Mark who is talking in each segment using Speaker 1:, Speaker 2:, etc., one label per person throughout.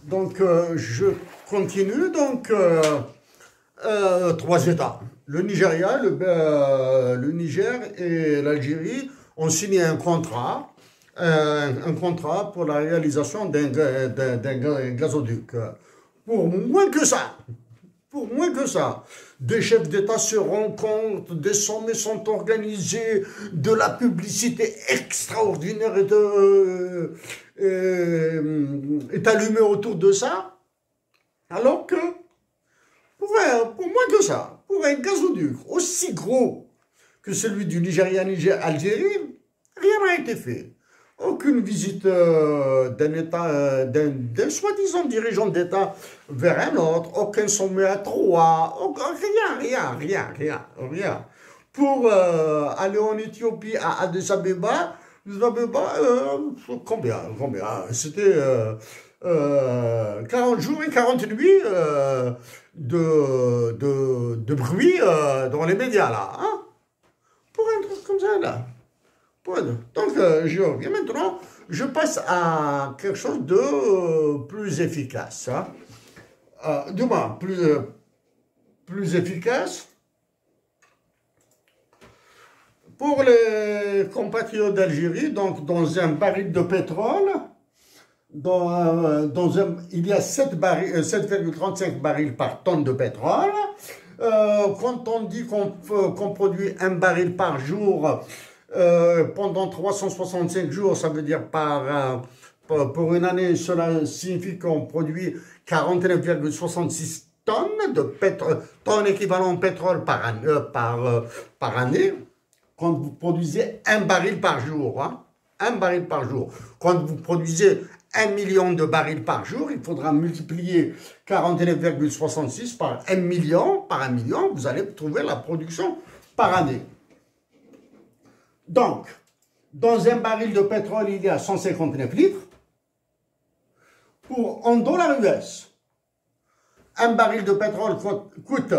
Speaker 1: Donc, je continue. Donc, trois États. Le Nigeria, le Niger et l'Algérie ont signé un contrat pour la réalisation d'un gazoduc. Pour moins que ça, pour moins que ça, des chefs d'État se rencontrent, des sommets sont organisés, de la publicité extraordinaire est allumée autour de ça, alors que pour moins que ça, pour un gazoduc aussi gros que celui du Nigeria-Algérie, rien n'a été fait. Aucune visite d'un État, d'un soi-disant dirigeant d'État vers un autre, aucun sommet à trois, rien. Pour aller en Éthiopie à Addis Abeba, combien? C'était 40 jours et 40 nuits de bruit dans les médias, là. Hein? Pour un truc comme ça, là. Donc, je reviens maintenant, je passe à quelque chose de plus efficace. Hein. Du moins, plus efficace. Pour les compatriotes d'Algérie, donc dans un baril de pétrole, il y a 7,35 barils par tonne de pétrole. Quand on dit qu'on produit un baril par jour, pendant 365 jours, ça veut dire pour une année, cela signifie qu'on produit 49,66 tonnes de pétrole, tonnes équivalent pétrole par année, quand vous produisez un baril par jour. Hein, un baril par jour. Quand vous produisez 1 million de barils par jour, il faudra multiplier 49,66 par 1 million. Par 1 million, vous allez trouver la production par année. Donc, dans un baril de pétrole, il y a 159 litres. En dollars US, un baril de pétrole coûte,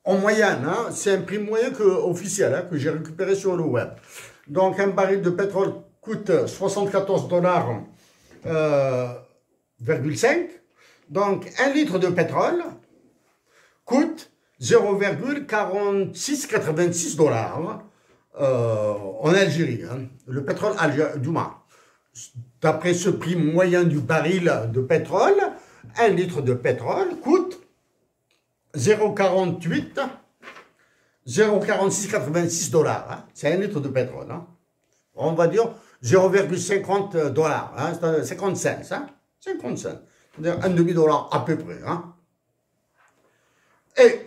Speaker 1: en moyenne, hein, c'est un prix moyen officiel hein, que j'ai récupéré sur le web. Donc, un baril de pétrole coûte 74 dollars, 5. Donc, 1 litre de pétrole coûte 0,4686 dollars. En Algérie, hein, le pétrole algérien, du moins, d'après ce prix moyen du baril de pétrole, 1 litre de pétrole coûte 0,4686 dollars. Hein, c'est 1 litre de pétrole. Hein. On va dire 0,50 dollars, hein, 50 cents. Hein, 50 cents. C'est-à-dire un demi-dollar à peu près. Hein. Et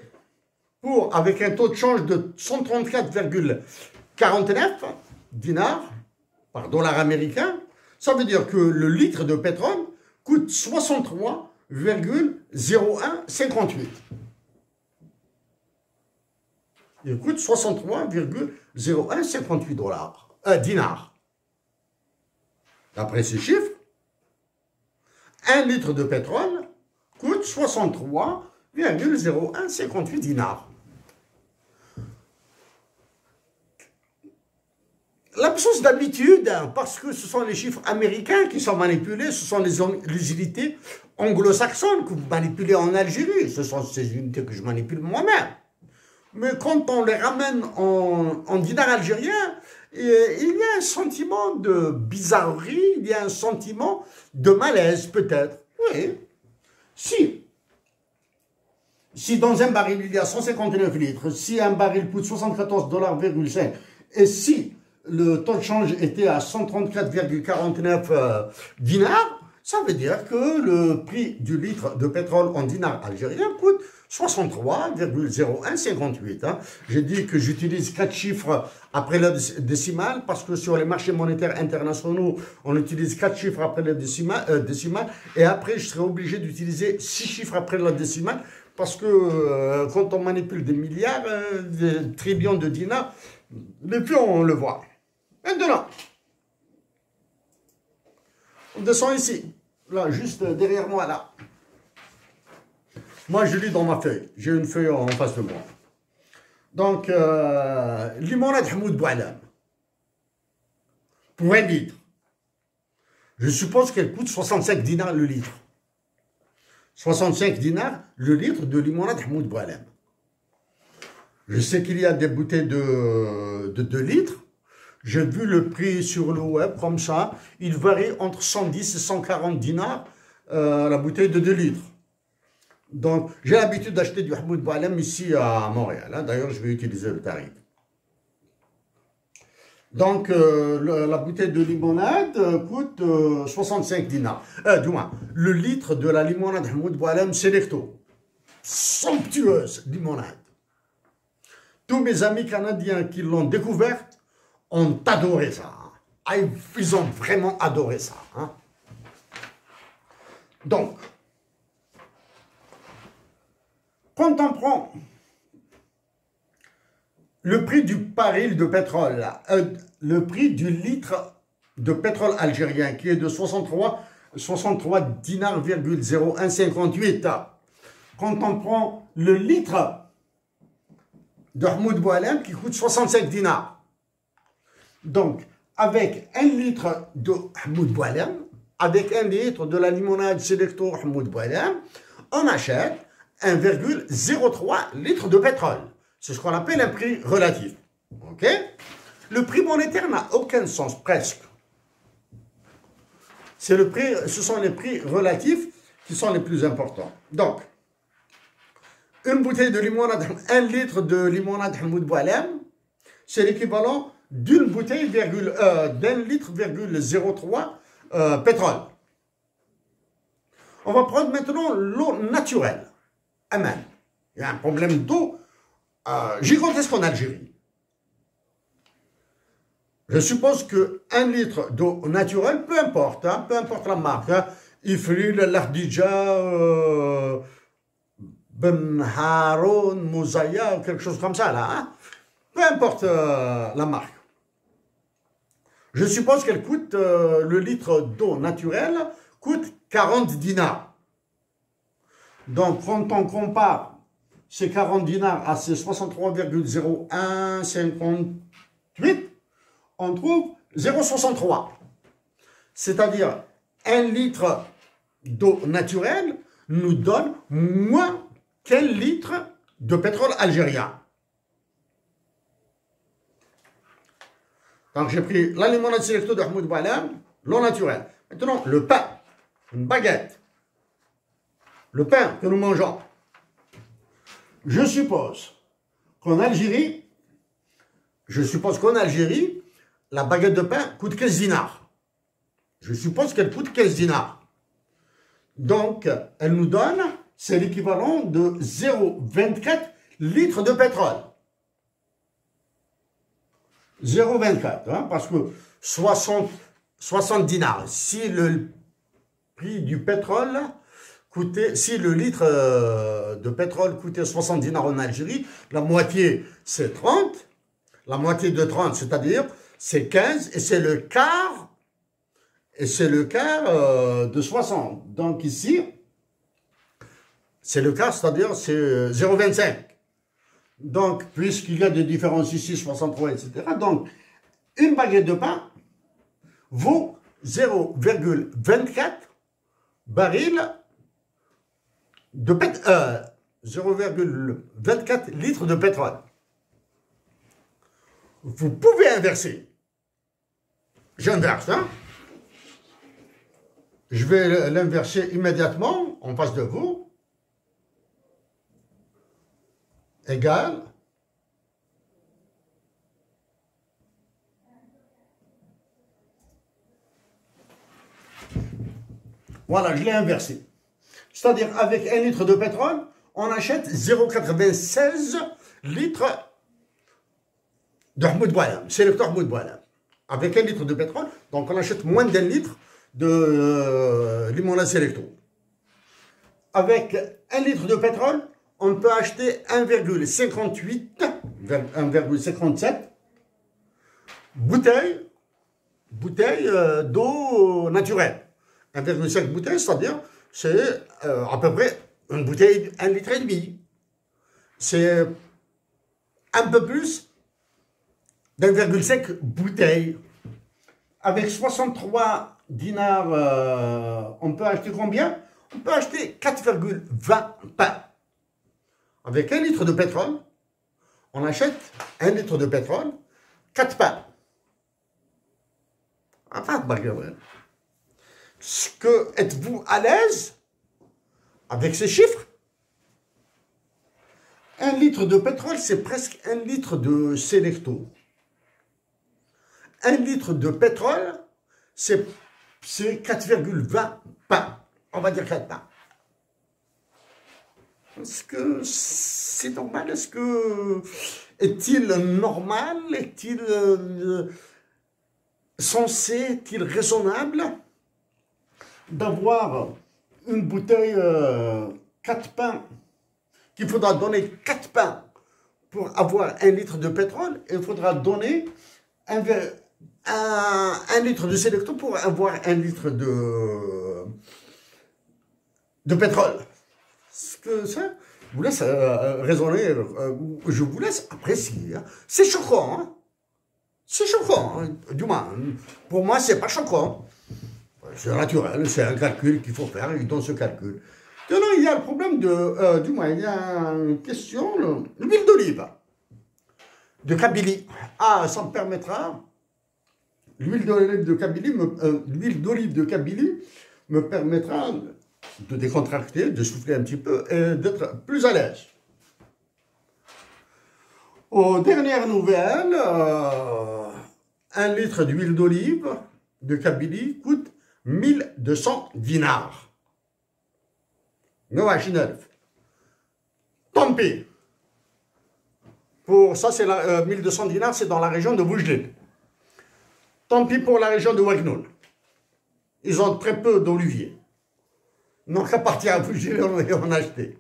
Speaker 1: avec un taux de change de 134,49 dinars par dollar américain, ça veut dire que le litre de pétrole coûte 63,0158. Il coûte 63,0158 dinars. D'après ces chiffres, 1 litre de pétrole coûte 63,0158 dinars. L'absence d'habitude, parce que ce sont les chiffres américains qui sont manipulés, ce sont les unités anglo-saxonnes que vous manipulez en Algérie, ce sont ces unités que je manipule moi-même. Mais quand on les ramène en dinars algériens, il y a un sentiment de bizarrerie, il y a un sentiment de malaise peut-être. Oui, si dans un baril il y a 159 litres, si un baril coûte 74 dollars, et si le taux de change était à 134,49 dinars, ça veut dire que le prix du litre de pétrole en dinars algériens coûte 63,0158. Hein. J'ai dit que j'utilise 4 chiffres après la décimale parce que sur les marchés monétaires internationaux, on utilise 4 chiffres après la décimale et après, je serai obligé d'utiliser 6 chiffres après la décimale parce que quand on manipule des milliards, des trillions de dinars, les pions, on le voit. Maintenant, on descend ici, là, juste derrière moi, là. Moi, je lis dans ma feuille. J'ai une feuille en face de moi. Donc, limonade Hamoud Boualam. Pour 1 litre. Je suppose qu'elle coûte 65 dinars le litre. 65 dinars le litre de limonade Hamoud Boualem. Je sais qu'il y a des bouteilles de 2 litres. J'ai vu le prix sur le web comme ça. Il varie entre 110 et 140 dinars la bouteille de 2 litres. Donc, j'ai l'habitude d'acheter du Hamoud Boualem ici à Montréal. Hein. D'ailleurs, je vais utiliser le tarif. Donc, la bouteille de limonade coûte 65 dinars. Du moins, le litre de la limonade Hamoud Boualem Selecto. Somptueuse limonade. Tous mes amis canadiens qui l'ont découverte ont adoré ça. Hein. Ils ont vraiment adoré ça. Hein. Donc, quand on prend le prix du baril de pétrole, le prix du litre de pétrole algérien qui est de 63 dinars, 0,0158. Quand on prend le litre de Hamoud Boualem qui coûte 65 dinars. Donc, avec 1 litre de Hamoud Boualem, avec 1 litre de la limonade Selecto Hamoud Boualem, on achète 1,03 litres de pétrole. C'est ce qu'on appelle un prix relatif. Ok? Le prix monétaire n'a aucun sens, presque. Ce sont les prix relatifs qui sont les plus importants. Donc, une bouteille de limonade, 1 litre de limonade Hamoud Boualem, c'est l'équivalent d'une bouteille d'un litre, 0,03 pétrole. On va prendre maintenant l'eau naturelle. Amen. Il y a un problème d'eau gigantesque en Algérie. Je suppose que 1 litre d'eau naturelle, peu importe la marque, hein, Ifril, Lardija, Ben Haroun, Mouzaya, quelque chose comme ça, là, hein, peu importe la marque. Je suppose qu'elle coûte, le litre d'eau naturelle coûte 40 dinars. Donc, quand on compare ces 40 dinars à ces 63,0158, on trouve 0,63. C'est-à-dire, 1 litre d'eau naturelle nous donne moins qu'un litre de pétrole algérien. Donc, j'ai pris la limonade Selecto de Hamoud Boualem, l'eau naturelle. Maintenant, le pain, une baguette. Le pain que nous mangeons. Je suppose qu'en Algérie, la baguette de pain coûte 15 dinars. Je suppose qu'elle coûte 15 dinars. Donc, elle nous donne, c'est l'équivalent de 0,24 litres de pétrole. 0,24, hein, parce que 60 dinars, si le prix du pétrole coûtait, si le litre de pétrole coûtait 60 dinars en Algérie, la moitié c'est 30, la moitié de 30, c'est-à-dire c'est 15, et c'est le quart, de 60. Donc ici, c'est le quart, c'est-à-dire c'est 0,25. Donc, puisqu'il y a des différences ici, 63, etc., donc, une baguette de pain vaut 0,24 barils de pétrole, 0,24 litres de pétrole. Vous pouvez inverser. J'inverse, hein? Je vais l'inverser immédiatement en face de vous. Égal. Voilà, je l'ai inversé. C'est-à-dire, avec 1 litre de pétrole, on achète 0,96 litres de Hamoud Boualem, Selecto Hamoud Boualem. Avec 1 litre de pétrole, donc on achète moins d'1 litre de limonade Selecto. Avec 1 litre de pétrole, on peut acheter 1,58, 1,57 bouteilles d'eau naturelle. 1,5 bouteilles, c'est-à-dire, c'est à peu près une bouteille, 1,5 litre. C'est un peu plus d'1,5 bouteille. Avec 63 dinars, on peut acheter combien? on peut acheter 4,20 pains. Avec 1 litre de pétrole, on achète 1 litre de pétrole, 4 pains. Enfin, êtes-vous à l'aise avec ces chiffres? 1 litre de pétrole, c'est presque 1 litre de Selecto. 1 litre de pétrole, c'est 4,20 pains. On va dire 4 pains. Est-ce que c'est normal? Est-il normal? Est-il censé? Est-il raisonnable d'avoir une bouteille 4 pains, qu'il faudra donner 4 pains pour avoir 1 litre de pétrole, et il faudra donner un litre de Selecto pour avoir 1 litre de pétrole? Ce que ça vous laisse raisonner, je vous laisse apprécier. Hein. C'est choquant, hein. C'est choquant, hein. Du moins, pour moi, c'est pas choquant. C'est naturel, c'est un calcul qu'il faut faire, ils donnent ce calcul. Maintenant, il y a le problème du moins, il y a une question, l'huile d'olive de Kabylie. Ah, ça me permettra, l'huile d'olive de Kabylie me permettra de décontracter, de souffler un petit peu et d'être plus à l'aise. Aux dernières nouvelles, 1 litre d'huile d'olive de Kabylie coûte 1200 dinars. Tant pis. Pour ça, c'est 1200 dinars, c'est dans la région de Boujlid. Tant pis pour la région de Wagnoun. Ils ont très peu d'oliviers. Donc, à partir à Boujlid, on a acheté.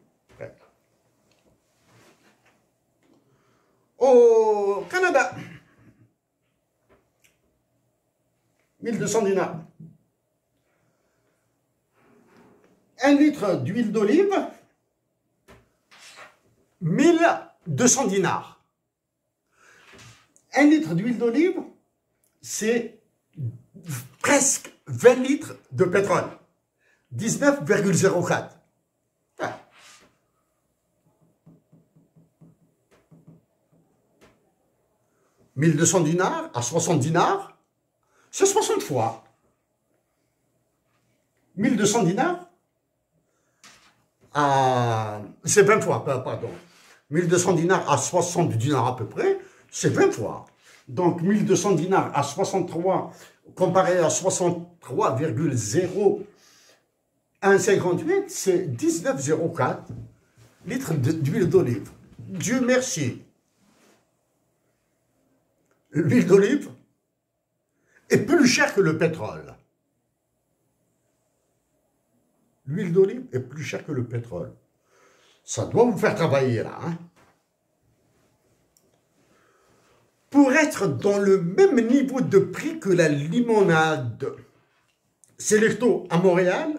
Speaker 1: Au Canada, 1200 dinars. 1 litre d'huile d'olive, 1200 dinars. 1 litre d'huile d'olive, c'est presque 20 litres de pétrole. 19,04. 1200 dinars à 60 dinars, c'est 60 fois. 1200 dinars à... C'est 20 fois, pardon. 1200 dinars à 60 dinars à peu près, c'est 20 fois. Donc 1200 dinars à 63, comparé à 63,0158, c'est 19,04 litres d'huile d'olive. Dieu merci. L'huile d'olive est plus chère que le pétrole. L'huile d'olive est plus chère que le pétrole. Ça doit vous faire travailler là. Hein? Pour être dans le même niveau de prix que la limonade Selecto à Montréal,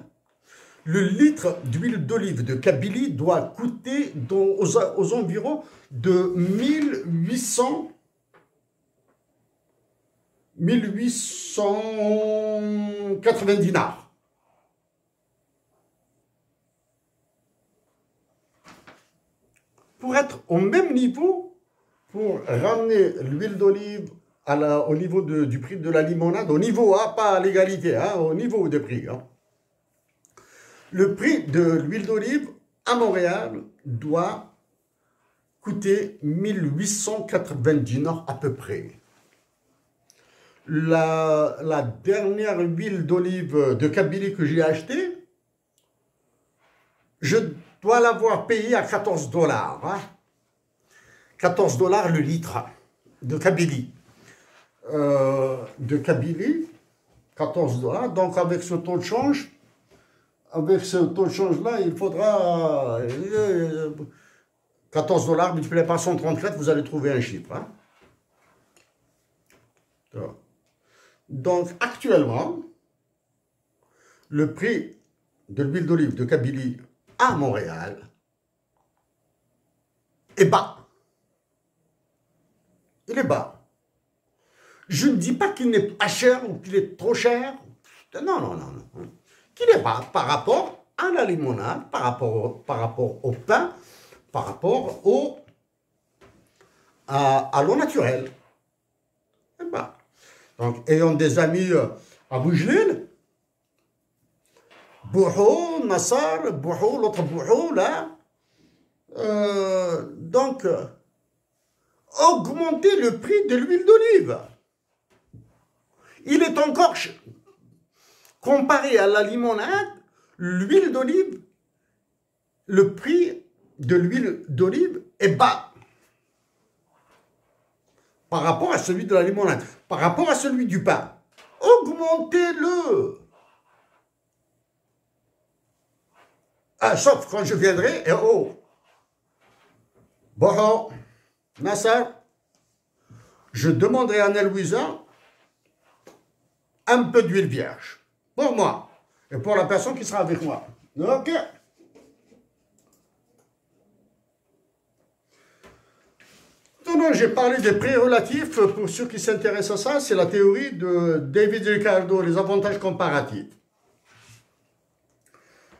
Speaker 1: le litre d'huile d'olive de Kabylie doit coûter aux environs de 1880 dinars. Pour être au même niveau, pour ramener l'huile d'olive au niveau du prix de la limonade, au niveau, hein, pas à l'égalité, hein, au niveau des prix. Hein. Le prix de l'huile d'olive à Montréal doit coûter 1880 dinars à peu près. La dernière huile d'olive de Kabylie que j'ai achetée, je dois l'avoir payée à 14 $. Hein. 14 $ le litre de Kabylie. 14 $. Donc avec ce taux de change, là, il faudra 14 $ multiplié par 134, vous allez trouver un chiffre. Hein. Donc, actuellement, le prix de l'huile d'olive de Kabylie à Montréal est bas. Il est bas. Je ne dis pas qu'il n'est pas cher ou qu'il est trop cher. Non, non, non, non. Qu'il est bas par rapport à la limonade, par rapport au pain, par rapport à l'eau naturelle. Et ben, donc, ayant des amis à Boujlil, Bouhou, Nassar, Bouhou, l'autre Bouhou, là, donc, augmenter le prix de l'huile d'olive. Il est encore, comparé à la limonade, l'huile d'olive, le prix de l'huile d'olive est bas par rapport à celui de la limonade, par rapport à celui du pain. Augmentez-le. Ah, sauf quand je viendrai, et oh, bon, Nassar, je demanderai à Louisa un peu d'huile vierge, pour moi, et pour la personne qui sera avec moi. Ok. Non, j'ai parlé des prix relatifs. Pour ceux qui s'intéressent à ça, c'est la théorie de David Ricardo, les avantages comparatifs.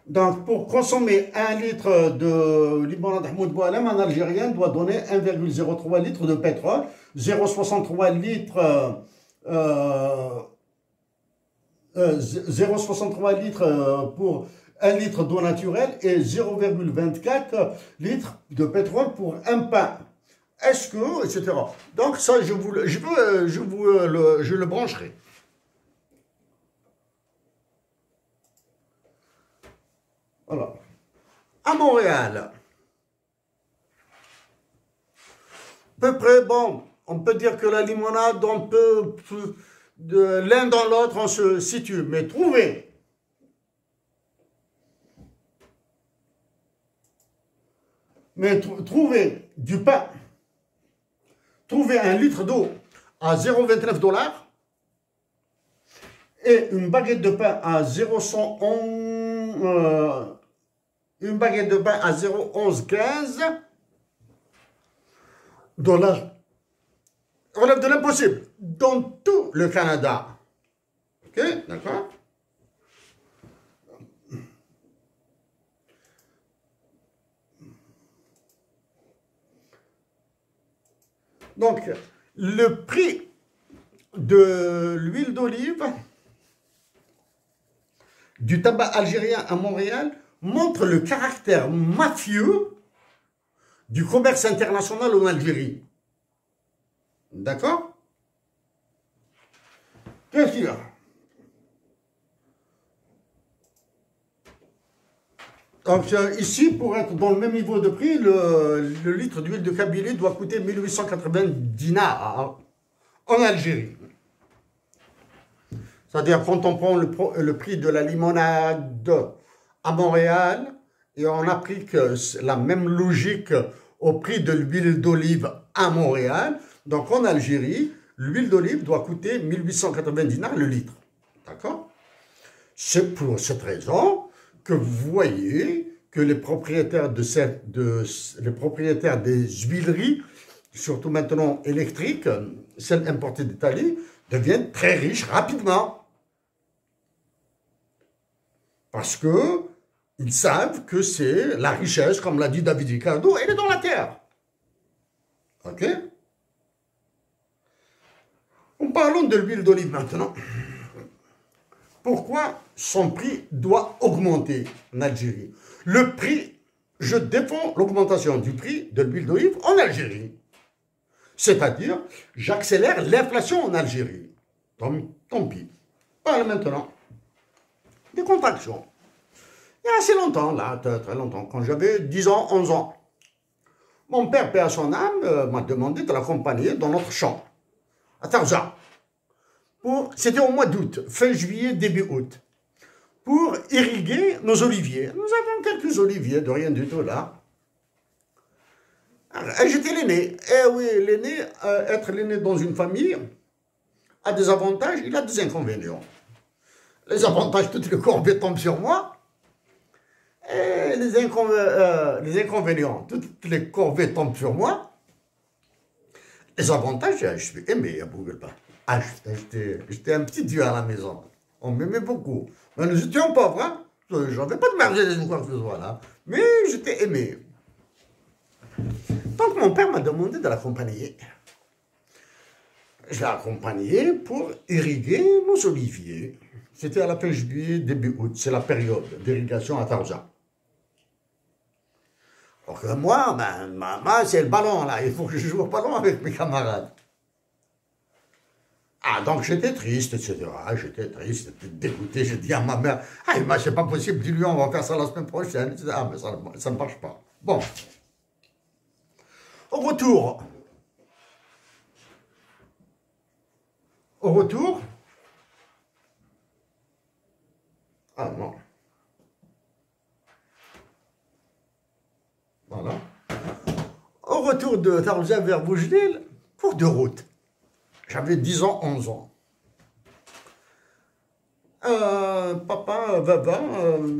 Speaker 1: Donc, pour consommer 1 litre de limonade Ahmoud Boualem, un Algérien doit donner 1,03 litres de pétrole, 0,63 litres 0,63 litres pour 1 litre d'eau naturelle et 0,24 litres de pétrole pour un pain. Est-ce que, etc. Donc ça, je le brancherai. Voilà. À Montréal, à peu près, bon, on peut dire que la limonade, on peut, de l'un dans l'autre, on se situe. Mais trouver du pain, trouver 1 litre d'eau à 0,29 $, et une baguette de pain à 0,111, une baguette de pain à 0,1115 $, relève de l'impossible dans tout le Canada. Ok, d'accord? Donc, le prix de l'huile d'olive, du tabac algérien à Montréal, montre le caractère mafieux du commerce international en Algérie. D'accord? Qu'est-ce qu'il y a? Donc ici, pour être dans le même niveau de prix, le litre d'huile de Kabylie doit coûter 1880 dinars en Algérie. C'est-à-dire quand on prend le prix de la limonade à Montréal et on applique la même logique au prix de l'huile d'olive à Montréal, donc en Algérie, l'huile d'olive doit coûter 1880 dinars le litre. D'accord? C'est pour cette raison que vous voyez que les propriétaires les propriétaires des huileries, surtout maintenant électriques, celles importées d'Italie, deviennent très riches rapidement. Parce que ils savent que c'est la richesse, comme l'a dit David Ricardo, elle est dans la terre. Ok? Parlons de l'huile d'olive maintenant. Pourquoi son prix doit augmenter en Algérie? Le prix, je défends l'augmentation du prix de l'huile d'olive en Algérie. C'est-à-dire, j'accélère l'inflation en Algérie. Tant pis. Parle maintenant des contractions. Il y a assez longtemps, là, très longtemps, quand j'avais 10 ans, 11 ans, mon père, paix à son âme, m'a demandé de l'accompagner dans notre champ, à Tarzan. C'était au mois d'août, fin juillet, début août, pour irriguer nos oliviers. Nous avons quelques oliviers, de rien du tout là. J'étais l'aîné. Eh oui, l'aîné, être l'aîné dans une famille a des avantages, il a des inconvénients. Les avantages, toutes les corvées tombent sur moi. Et les inconvénients, toutes les corvées tombent sur moi. Les avantages, je suis aimé à Bougelba. Ah, j'étais un petit dieu à la maison. On m'aimait beaucoup. Mais nous étions pauvres, hein? J'avais pas de Mercedes ou quoi que ce soit là. Mais j'étais aimé. Donc mon père m'a demandé de l'accompagner. Je l'ai accompagné pour irriguer nos oliviers. C'était à la fin juillet, début août. C'est la période d'irrigation à Taouza. Alors que moi, maman, c'est le ballon là. Il faut que je joue au ballon avec mes camarades. Ah, donc j'étais triste, etc. J'étais triste, j'étais dégoûté. J'ai dit à ma mère, ah, moi, c'est pas possible, dis-lui, on va faire ça la semaine prochaine. Ah, mais ça ne marche pas. Bon. Au retour. Ah non. Voilà. Au retour de Taouza vers Boujdil, cours de route. J'avais 10 ans, 11 ans. Papa, Baba,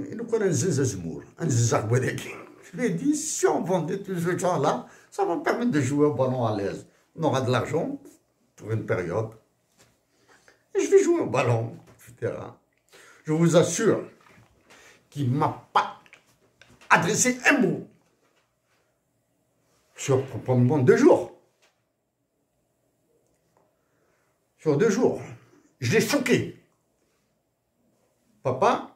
Speaker 1: il nous connaît un zizazmour, un zizagwedek. Je lui ai dit, si on vendait tous ces gens-là, ça va me permettre de jouer au ballon à l'aise. On aura de l'argent pour une période. Et je vais jouer au ballon, etc. Je vous assure qu'il ne m'a pas adressé un mot sur probablement 2 jours. Sur 2 jours. Je l'ai choqué. Papa,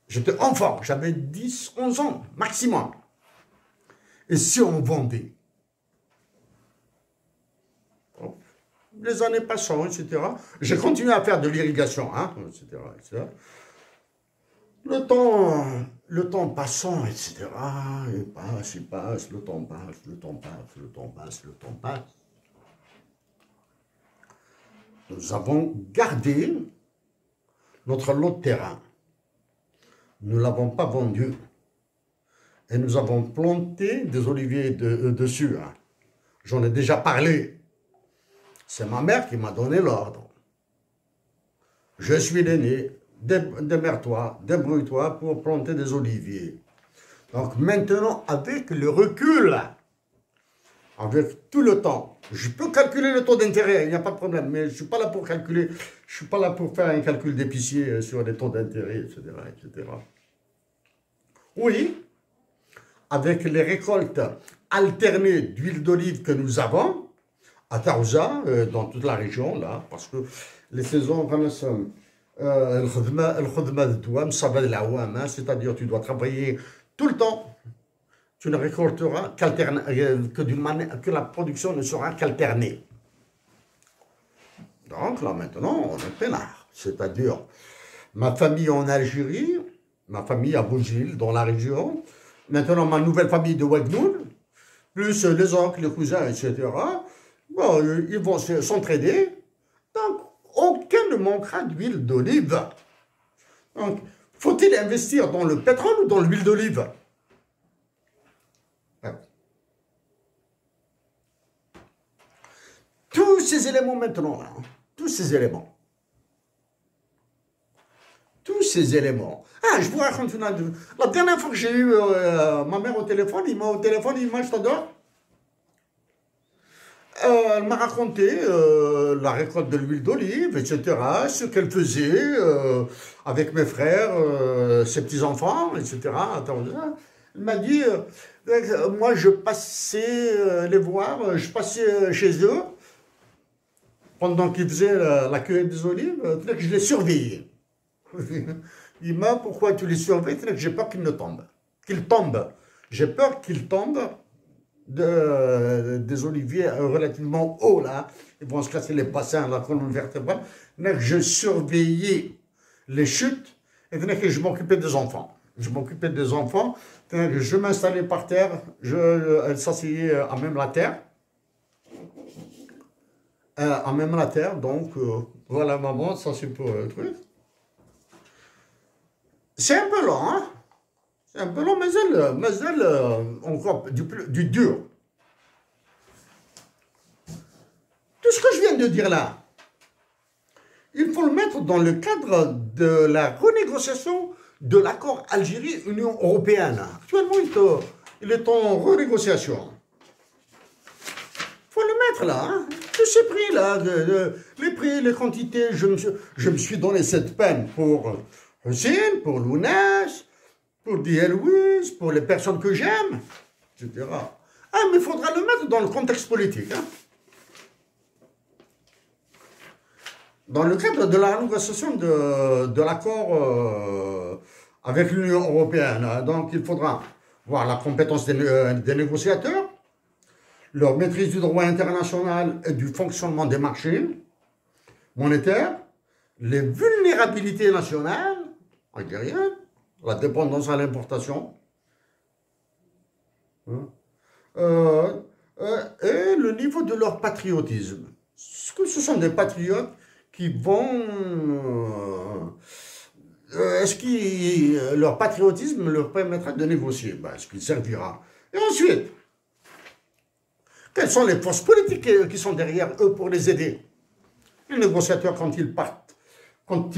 Speaker 1: j'étais enfant, j'avais 10, 11 ans, maximum. Et si on vendait? Les années passant, etc. J'ai continué à faire de l'irrigation, hein, etc., etc. Le temps passant, etc. Il passe, le temps passe, le temps passe, le temps passe, le temps passe. Nous avons gardé notre lot de terrain. Nous ne l'avons pas vendu. Et nous avons planté des oliviers dessus. Hein. J'en ai déjà parlé. C'est ma mère qui m'a donné l'ordre. Je suis l'aîné, démerde-toi, débrouille-toi pour planter des oliviers. Donc maintenant, avec le recul, avec tout le temps, je peux calculer le taux d'intérêt, il n'y a pas de problème, mais je ne suis pas là pour calculer, je ne suis pas là pour faire un calcul d'épicier sur les taux d'intérêt, etc., etc. Oui, avec les récoltes alternées d'huile d'olive que nous avons, à Taouza, dans toute la région, là, parce que les saisons, c'est-à-dire tu dois travailler tout le temps, tu ne récolteras que la production ne sera qu'alternée. Donc là maintenant, on est peinard, c'est-à-dire ma famille en Algérie, ma famille à Boujdil, dans la région, maintenant ma nouvelle famille de Ouagnoul, plus les oncles, les cousins, etc., bon, ils vont s'entraider, donc aucun ne manquera d'huile d'olive. Donc, faut-il investir dans le pétrole ou dans l'huile d'olive? Ouais. Tous ces éléments maintenant, là, tous ces éléments. Ah, je vous raconte une anecdote. La dernière fois que j'ai eu ma mère au téléphone, il m'a je t'adore. Elle m'a raconté la récolte de l'huile d'olive, etc., ce qu'elle faisait avec mes frères, ses petits-enfants, etc. Elle m'a dit, moi je passais les voir, je passais chez eux, pendant qu'ils faisaient la cueillette des olives, que je les surveillais. Il m'a dit, pourquoi tu les surveilles? Que j'ai peur qu'ils ne tombent. Qu'ils tombent. J'ai peur qu'ils tombent. Des oliviers relativement hauts, là, ils vont se casser les bassins, la colonne vertébrale. Je surveillais les chutes et que je m'occupais des enfants. Je m'installais par terre, elle s'asseyait à même la terre. Donc voilà maman, ça c'est pour le truc. C'est un peu long, hein? C'est un peu long, mais elle encore du dur. Tout ce que je viens de dire là, il faut le mettre dans le cadre de la renégociation de l'accord Algérie-Union européenne. Actuellement, il est en renégociation. Il faut le mettre là, hein. Tous ces prix là, les prix, les quantités, je me suis donné cette peine pour Hussein, pour Lounès, pour Louise, pour les personnes que j'aime, etc. Ah, mais il faudra le mettre dans le contexte politique, hein. Dans le cadre de la négociation de l'accord avec l'Union européenne, hein. Donc il faudra voir la compétence des négociateurs, leur maîtrise du droit international et du fonctionnement des marchés monétaires, les vulnérabilités nationales algériennes, la dépendance à l'importation, hein, et le niveau de leur patriotisme. Est-ce que ce sont des patriotes qui vont... est-ce que leur patriotisme leur permettra de négocier? Ben, est-ce qu'il servira? Et ensuite, quelles sont les forces politiques qui sont derrière eux pour les aider? Les négociateurs, quand ils partent, ou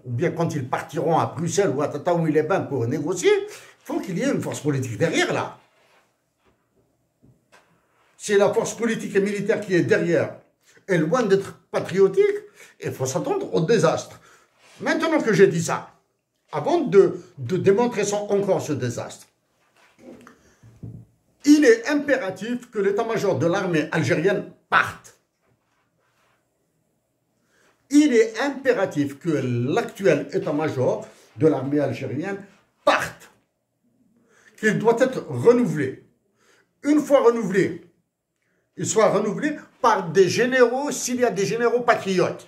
Speaker 1: bien quand ils partiront à Bruxelles ou à Tataouine-les-Bains pour négocier, il faut qu'il y ait une force politique derrière là. Si la force politique et militaire qui est derrière est loin d'être patriotique, il faut s'attendre au désastre. Maintenant que j'ai dit ça, avant de démontrer encore ce désastre, il est impératif que l'état-major de l'armée algérienne parte. Il est impératif que l'actuel état-major de l'armée algérienne parte. Qu'il doit être renouvelé. Une fois renouvelé, il soit renouvelé par des généraux, s'il y a des généraux patriotes.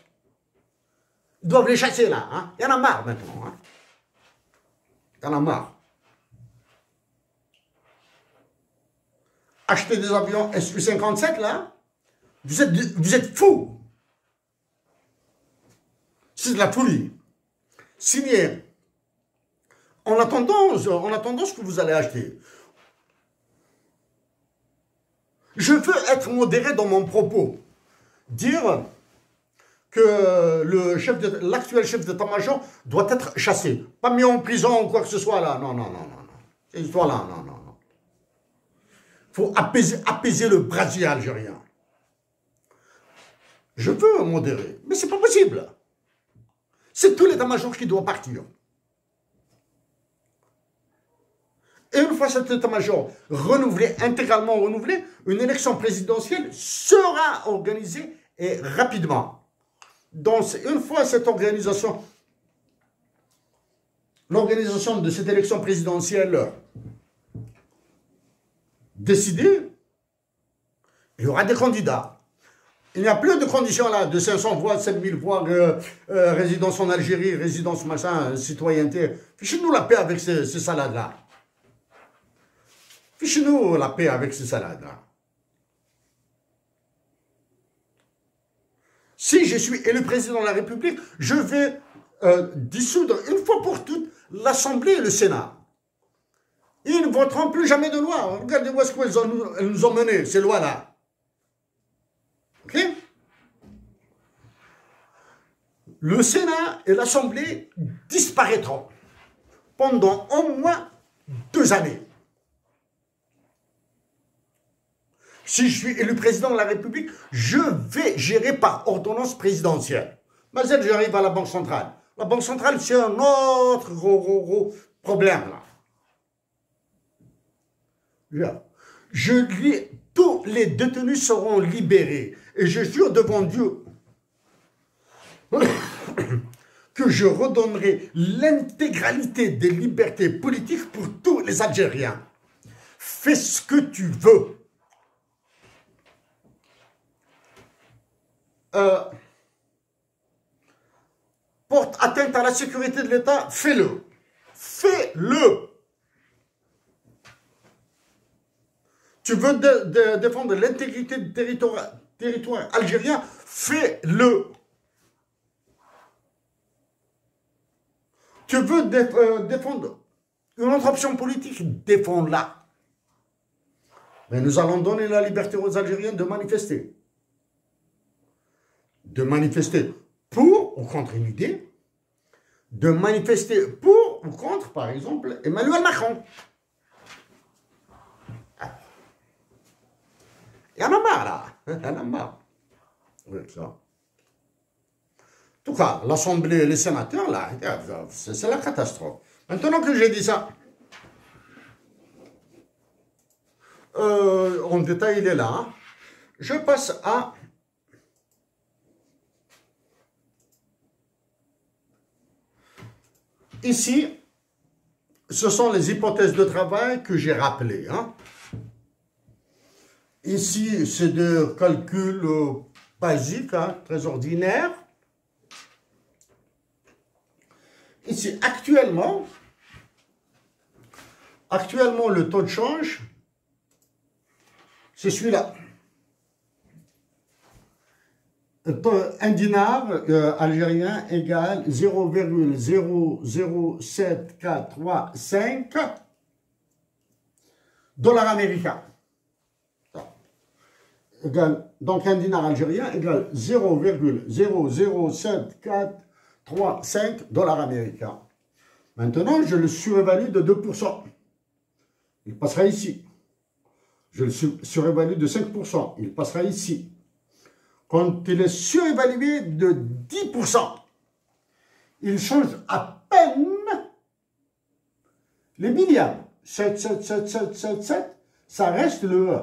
Speaker 1: Ils doivent les chasser là, hein. Il y en a marre maintenant, hein. Il y en a marre. Acheter des avions Su-57 là, vous êtes fous. C'est de la folie. Signer en attendant ce que vous allez acheter. Je veux être modéré dans mon propos. Dire que l'actuel chef d'état-major doit être chassé. Pas mis en prison ou quoi que ce soit là. Non, non, non, non, non. Cette histoire-là, non, non, non. Il faut apaiser le brasier algérien. Je veux modérer, mais c'est pas possible. C'est tout l'état-major qui doit partir. Et une fois cet état-major renouvelé, intégralement renouvelé, une élection présidentielle sera organisée et rapidement. Donc, une fois cette l'organisation de cette élection présidentielle décidée, il y aura des candidats. Il n'y a plus de conditions là, de 500 voix, 7000 voix, résidence en Algérie, résidence machin, citoyenneté. Fichez-nous la paix avec ces salades-là. Fichez-nous la paix avec ces salades-là. Si je suis élu président de la République, je vais dissoudre une fois pour toutes l'Assemblée et le Sénat. Ils ne voteront plus jamais de loi. Regardez où est-ce qu'elles nous ont menés, ces lois-là. Ok? Le Sénat et l'Assemblée disparaîtront pendant au moins 2 années. Si je suis élu président de la République, je vais gérer par ordonnance présidentielle. Mais j'arrive à la Banque centrale. La Banque centrale, c'est un autre gros problème là. Tous les détenus seront libérés. Et je jure devant Dieu que je redonnerai l'intégralité des libertés politiques pour tous les Algériens. Fais ce que tu veux. Porte atteinte à la sécurité de l'État, fais-le. Fais-le. Tu veux défendre l'intégrité du territoire algérien, fais-le. Tu veux défendre une autre option politique, défends-la. Mais nous allons donner la liberté aux Algériens de manifester. De manifester pour ou contre une idée, de manifester pour ou contre, par exemple, Emmanuel Macron. Il y en a marre, là. Il y en a marre. Oui, ça. En tout cas, l'Assemblée, les sénateurs, là, c'est la catastrophe. Maintenant que j'ai dit ça, en détail, il est là. Hein. Je passe à... Ici, ce sont les hypothèses de travail que j'ai rappelées. Hein. Ici, c'est des calculs basiques, hein, très ordinaires. Ici, actuellement, le taux de change, c'est celui-là. Un dinar algérien égale 0,007435 dollars américains. Donc un dinar algérien égale 0,00735 dollars américains. Maintenant, je le surévalue de 2%. Il passera ici. Je le surévalue de 5%. Il passera ici. Quand il est surévalué de 10%, il change à peine les milliards. 7, 7, 7, 7, 7, 7, ça reste le...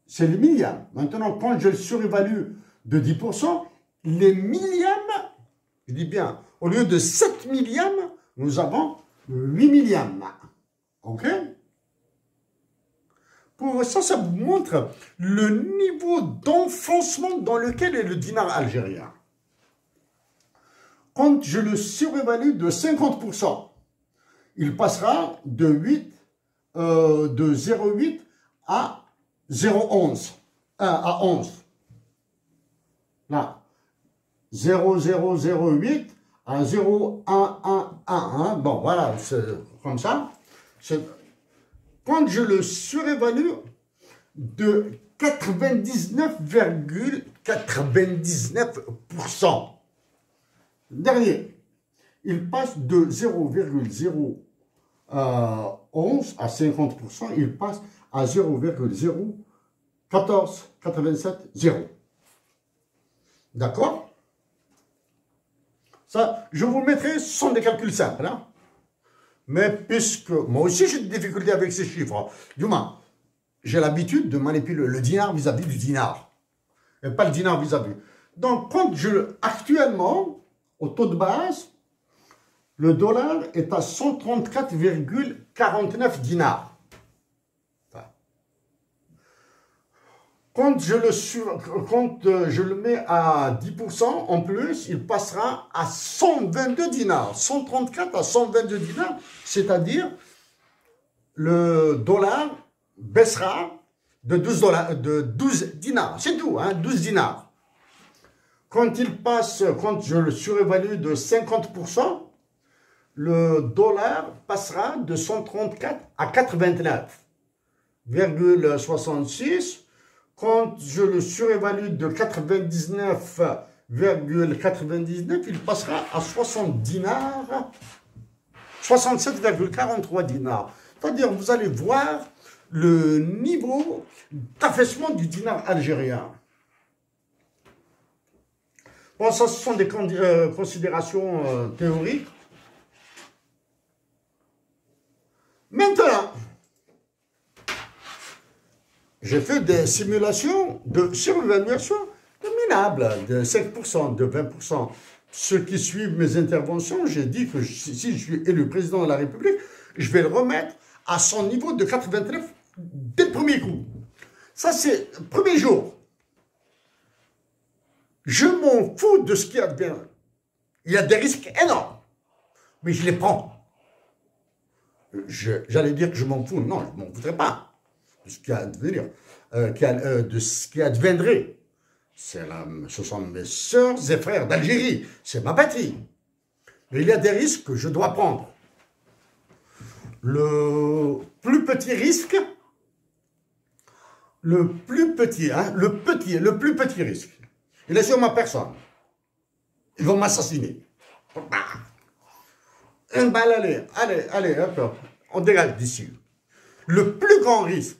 Speaker 1: C'est les milliards. Maintenant, quand je le surévalue de 10%, les milliards, je dis bien, au lieu de 7 milliards, nous avons 8 milliards. OK? Pour ça, ça vous montre le niveau d'enfoncement dans lequel est le dinar algérien. Quand je le surévalue de 50%, il passera de 0,8 à 0,11, à 11. Là, 0,008 à 0,111. Bon, voilà, c'est comme ça. Quand je le surévalue de 99,99%, dernier, il passe de 0,011 à 50%, il passe à 0,01497,0. D'accord? Ça, je vous le mettrai, ce sont des calculs simples. Hein? Mais puisque moi aussi j'ai des difficultés avec ces chiffres, du moins, j'ai l'habitude de manipuler le dinar vis-à-vis du dinar, et pas le dinar vis-à-vis. Donc, quand actuellement, au taux de base, le dollar est à 134,49 dinars. Quand je le mets à 10% en plus, il passera à 122 dinars. 134 à 122 dinars, c'est-à-dire le dollar baissera de 12 dinars. C'est tout, hein, 12 dinars. Quand je le surévalue de 50%, le dollar passera de 134 à 89,66. Quand je le surévalue de 99,99, il passera à 60 dinars, 67,43 dinars. C'est-à-dire, vous allez voir le niveau d'affaissement du dinar algérien. Bon, ça, ce sont des considérations théoriques. Maintenant, j'ai fait des simulations de surévaluation de minables, de 5%, de 20%. Ceux qui suivent mes interventions, j'ai dit que si je suis élu président de la République, je vais le remettre à son niveau de 89 dès le premier coup. Ça, c'est le premier jour. Je m'en fous de ce qui advient. Il y a des risques énormes, mais je les prends. J'allais dire que je m'en fous. Non, je ne m'en foutrais pas de ce qui a à devenir, de ce qui adviendrait. Ce sont mes sœurs et frères d'Algérie. C'est ma patrie. Mais il y a des risques que je dois prendre. Le plus petit risque, le plus petit risque, il est sur ma personne. Ils vont m'assassiner. Une balle, allez, hop, on dégage d'ici. Le plus grand risque,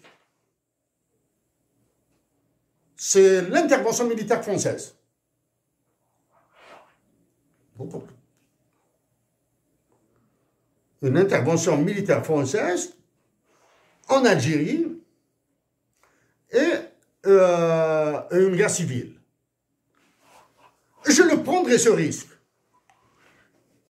Speaker 1: c'est l'intervention militaire française. Une intervention militaire française en Algérie et une guerre civile. Je le prendrai ce risque.